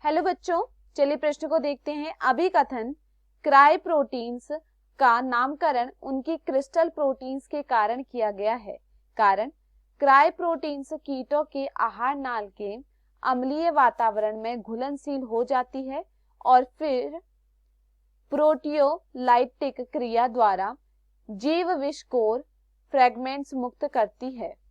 Hello बच्चों, चलिए प्रश्न को देखते हैं। अभिकथन क्राई प्रोटीन्स का नामकरण उनकी क्रिस्टल प्रोटीन्स के कारण किया गया है। कारण क्राई प्रोटीन्स कीटों के आहार नाल के अम्लीय वातावरण में घुलनशील हो जाती है और फिर प्रोटियोलाइटिक क्रिया द्वारा जीव विषकोर फ्रेगमेंट्स मुक्त करती है।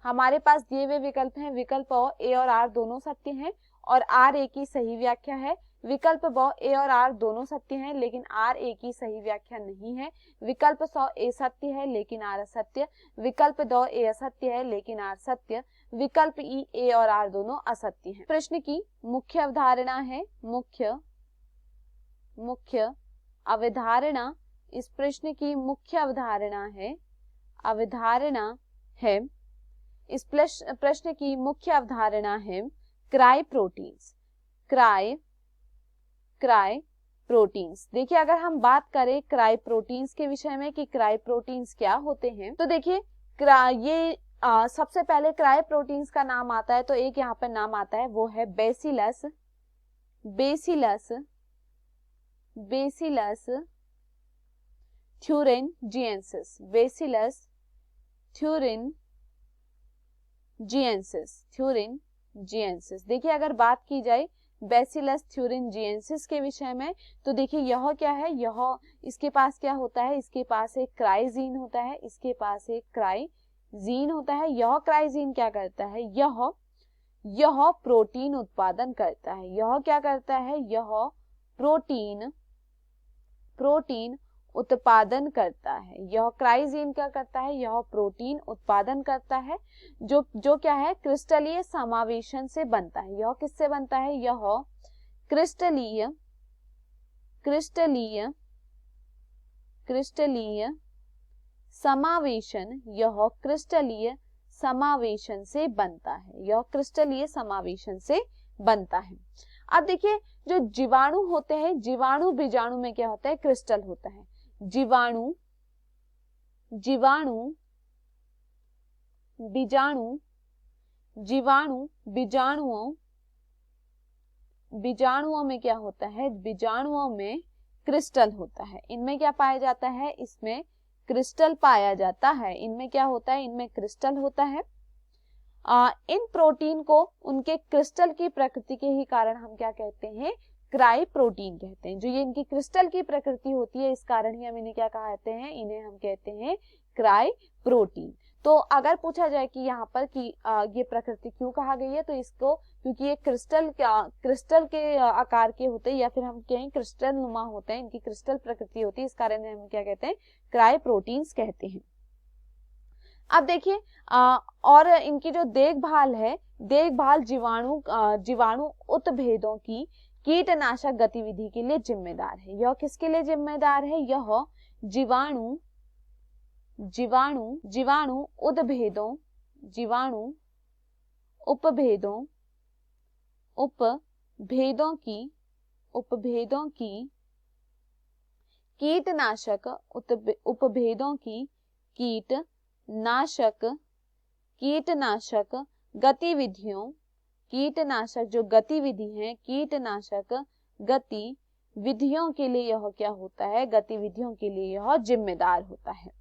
हमारे पास दिए हुए विकल्प हैं। विकल्प अ, ए और आर दोनों सत्य हैं और आर ए की सही व्याख्या है। विकल्प ब, ए और आर दोनों सत्य हैं लेकिन आर ए की सही व्याख्या नहीं है। विकल्प स, ए सत्य है लेकिन आर असत्य। विकल्प द, ए असत्य है लेकिन आर सत्य। विकल्प ई, ए और आर दोनों असत्य हैं। प्रश्न की मुख्य अवधारणा है मुख्य अवधारणा। इस प्रश्न की मुख्य अवधारणा है इस प्रश्न की मुख्य अवधारणा है क्राई प्रोटीन्स। Cry proteins. देखिए, अगर हम बात करें क्राई प्रोटीन्स के विषय में कि क्राई प्रोटीन्स क्या होते हैं, तो देखिए ये सबसे पहले क्राई प्रोटीन्स का नाम आता है तो एक यहाँ पर नाम आता है, वो है बेसिलस थ्यूरिनजिएंसिस। थ्यूरिनजिएंसिस। देखिए, अगर बात की जाए बेसिलस थ्यूरिनजिएंसिस के विषय में तो देखिए यह क्या है, इसके पास क्या होता है, इसके पास एक क्राइजीन होता है, यह क्राइजीन क्या करता है, यह प्रोटीन उत्पादन करता है। यह क्या करता है, यह प्रोटीन उत्पादन करता है। यह क्राइजीन क्या करता है, यह प्रोटीन उत्पादन करता है जो क्या है, क्रिस्टलीय समावेशन से बनता है। यह किससे बनता है, यह क्रिस्टलीय समावेशन, यह क्रिस्टलीय समावेशन से बनता है। यह क्रिस्टलीय समावेशन से बनता है। अब देखिए, जो जीवाणु होते हैं, जीवाणु बीजाणु में क्या होता है, क्रिस्टल होता है। जीवाणु बीजाणुओं में क्या होता है, बीजाणुओं में क्रिस्टल होता है। इनमें क्या पाया जाता है, इसमें क्रिस्टल पाया जाता है। इनमें क्या होता है, इनमें क्रिस्टल होता है। इन प्रोटीन को उनके क्रिस्टल की प्रकृति के ही कारण हम क्या कहते हैं, क्राई प्रोटीन कहते हैं। जो ये इनकी क्रिस्टल की प्रकृति होती है, इस कारण ही हम इन्हें क्या कहते हैं, इन्हें हम कहते हैं क्राई प्रोटीन। तो अगर पूछा जाए कि यहाँ पर कि ये प्रकृति क्यों कहा गई है, तो इसको क्योंकि ये क्रिस्टल के आकार के होते हैं या फिर हम कहें क्रिस्टल नुमा होते हैं, इनकी क्रिस्टल प्रकृति होती है, इस कारण हम क्या कहते हैं, क्राई प्रोटीन्स कहते हैं। अब देखिए, और इनकी जो देखभाल जीवाणु उत्भेदों की कीटनाशक गतिविधि के लिए जिम्मेदार है। यह किसके लिए जिम्मेदार है, यह जीवाणु उपभेदों की कीटनाशक गतिविधियों के लिए यह क्या होता है, गतिविधियों के लिए यह जिम्मेदार होता है।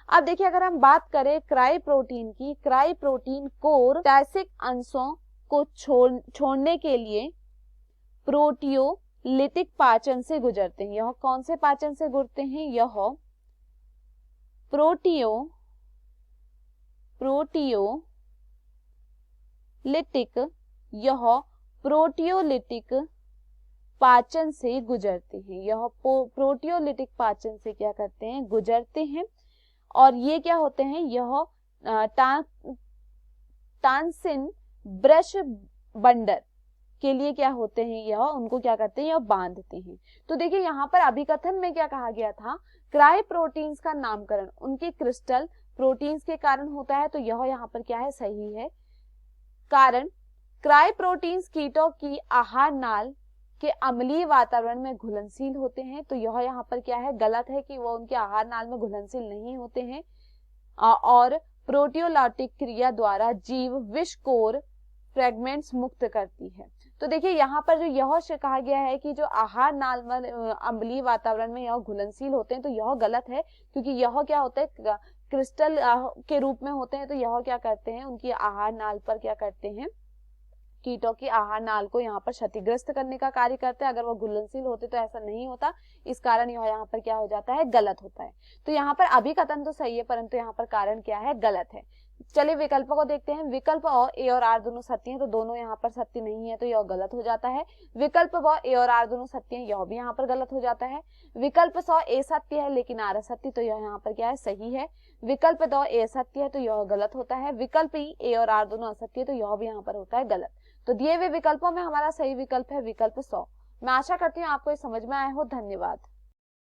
अब देखिए, अगर हम बात करें क्राई प्रोटीन की, क्राई प्रोटीन कोर टैसिक अंशों को छोड़ने के लिए प्रोटियोलिटिक पाचन से गुजरते हैं। यह कौन से पाचन से गुजरते हैं, यह प्रोटियोलिटिक पाचन से गुजरते हैं। यह प्रोटियोलिटिक पाचन से क्या करते हैं, गुजरते हैं। और ये क्या होते हैं, यह टांसिन ब्रश बंडर के लिए क्या होते हैं, यह उनको क्या करते हैं, यह बांधते हैं। तो देखिए, यहाँ पर अभिकथन में क्या कहा गया था, क्राई प्रोटीन्स का नामकरण उनकी क्रिस्टल प्रोटीन्स के कारण होता है, तो यह यहाँ पर क्या है, सही है। कारण क्राई प्रोटीन्स कीटों की आहार नाल के अम्लीय वातावरण में घुलनशील होते हैं, तो यह यहाँ पर क्या है, गलत है कि वो उनके आहार नाल में घुलनशील नहीं होते हैं। और प्रोटियोलाइटिक क्रिया द्वारा जीव विषकोर फ्रेगमेंट्स मुक्त करती है। तो देखिए यहाँ पर जो यह से कहा गया है कि जो आहार नाल अम्लीय वातावरण में यह घुलनशील होते हैं, तो यह गलत है, क्योंकि यह क्या होता है, क्रिस्टल के रूप में होते हैं, तो यह क्या करते हैं, उनकी आहार नाल पर क्या करते हैं, कीटों की आहार नाल को यहाँ पर क्षतिग्रस्त करने का कार्य करते हैं। अगर वो घुलनशील होते तो ऐसा नहीं होता, इस कारण यह यहाँ पर क्या हो जाता है, गलत होता है। तो यहाँ पर अभिकथन तो सही है, परंतु यहाँ पर कारण क्या है, गलत है। चलिए विकल्पों को देखते हैं। विकल्प ए और आर दोनों सत्य हैं, तो दोनों यहाँ पर सत्य नहीं है, तो यह गलत हो जाता है। विकल्प ए और आर दोनों सत्य हैं, यह भी यहाँ पर गलत हो जाता है। विकल्प ए सत्य है लेकिन आर असत्य, तो यह यहाँ पर क्या है, सही है। विकल्प ए सत्य है, तो यह गलत होता है। विकल्प ए और आर दोनों असत्य है, तो यह भी यहाँ पर होता है गलत। तो दिए हुए विकल्पों में हमारा सही विकल्प है विकल्प 100। मैं आशा करती हूँ आपको ये समझ में आया हो। धन्यवाद।